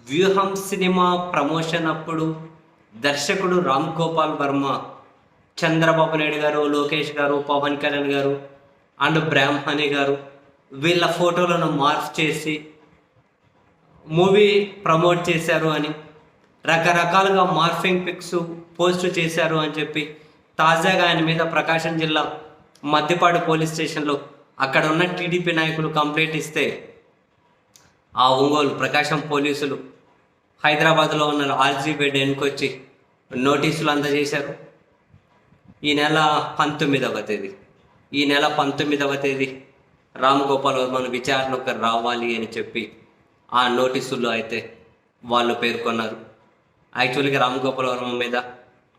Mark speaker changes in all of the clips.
Speaker 1: వ్యూహం cinema promotion అప్పుడు దర్శకుడు రామ్ గోపాల్ వర్మ చంద్రబాబు నాయుడు గారు, లోకేష్ గారు, పవన్ కళ్యాణ్ గారు అండ్ బ్రాహ్మణి గారు వీళ్ళ ఫోటోలను మార్ఫ్ చేసి మూవీ ప్రమోట్ చేశారు అని రకరకాలుగా మార్ఫింగ్ పిక్స్ పోస్ట్ చేశారు అని చెప్పి తాజాగా ఆయన మీద ప్రకాశం జిల్లా మద్దిపాడు పోలీస్ స్టేషన్లో అక్కడ ఉన్న టీడీపీ నాయకులు కంప్లైంట్ ఇస్తే ఆ ఒంగోలు ప్రకాశం పోలీసులు హైదరాబాద్లో ఉన్న ఆర్జీబీ డెన్కొచ్చి నోటీసులు అందజేశారు. ఈ నెల 19వ తేదీ రామ్ గోపాల్ వర్మను విచారణకు రావాలి అని చెప్పి ఆ నోటీసుల్లో అయితే వాళ్ళు పేర్కొన్నారు. యాక్చువల్గా రామ్ గోపాల్ వర్మ మీద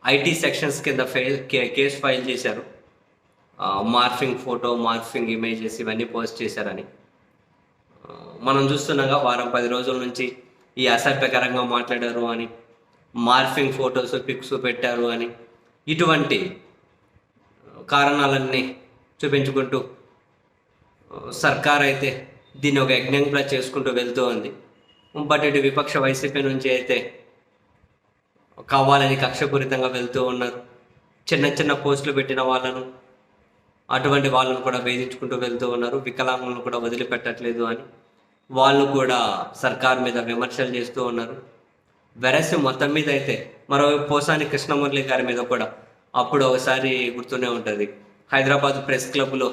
Speaker 1: ఐటీ సెక్షన్స్ కింద కేసు ఫైల్ చేశారు. మార్ఫింగ్ ఫోటో, మార్ఫింగ్ ఇమేజెస్ ఇవన్నీ పోస్ట్ చేశారని మనం చూస్తున్నాగా వారం 10 రోజుల నుంచి ఈ అసభ్యకరంగా మాట్లాడారు అని, మార్ఫింగ్ ఫొటోస్ పిక్స్ పెట్టారు అని, ఇటువంటి కారణాలన్నీ చూపించుకుంటూ సర్కార్ అయితే దీన్ని ఒక యజ్ఞంగా చేసుకుంటూ వెళ్తూ ఉంది. బట్ ఇటు విపక్ష వైసీపీ నుంచి అయితే కావాలని కక్షపూరితంగా వెళ్తూ ఉన్నారు. చిన్న చిన్న పోస్టులు పెట్టిన వాళ్ళను, అటువంటి వాళ్ళను కూడా వేధించుకుంటూ వెళ్తూ ఉన్నారు. వికలాంగులను కూడా వదిలిపెట్టట్లేదు అని వాళ్ళు కూడా సర్కార్ మీద విమర్శలు చేస్తూ ఉన్నారు. వెరసి మొత్తం మీద అయితే మరోవైపు పోసాని కృష్ణమురళి గారి మీద కూడా అప్పుడు ఒకసారి గుర్తూనే ఉంటుంది, హైదరాబాద్ ప్రెస్ క్లబ్లో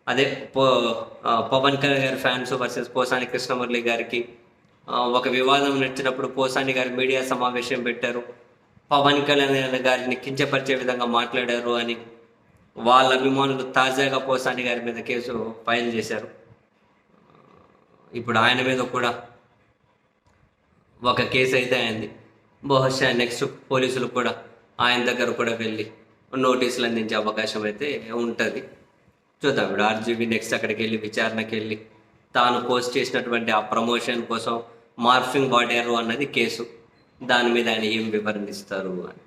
Speaker 1: అదే పవన్ కళ్యాణ్ గారి ఫ్యాన్స్ వర్సెస్ పోసాని కృష్ణమురళి గారికి ఒక వివాదం నడిచినప్పుడు పోసాని గారి మీడియా సమావేశం పెట్టారు. పవన్ కళ్యాణ్ గారిని కించపరిచే విధంగా మాట్లాడారు అని వాళ్ళ అభిమానులు తాజాగా పోసాని గారి మీద కేసు ఫైల్ చేశారు. ఇప్పుడు ఆయన మీద కూడా ఒక కేసు అయితే అయింది. బహుశా నెక్స్ట్ పోలీసులు కూడా ఆయన దగ్గర కూడా వెళ్ళి నోటీసులు అందించే అవకాశం అయితే ఉంటుంది. చూద్దాం. ఇప్పుడు ఆర్జీబీ నెక్స్ట్ అక్కడికి వెళ్ళి విచారణకి వెళ్ళి తాను పోస్ట్ చేసినటువంటి ఆ ప్రమోషన్ కోసం మార్ఫింగ్ వాడారు అన్నది కేసు. దాని మీద ఆయన ఏం వివరణ ఇస్తారు అని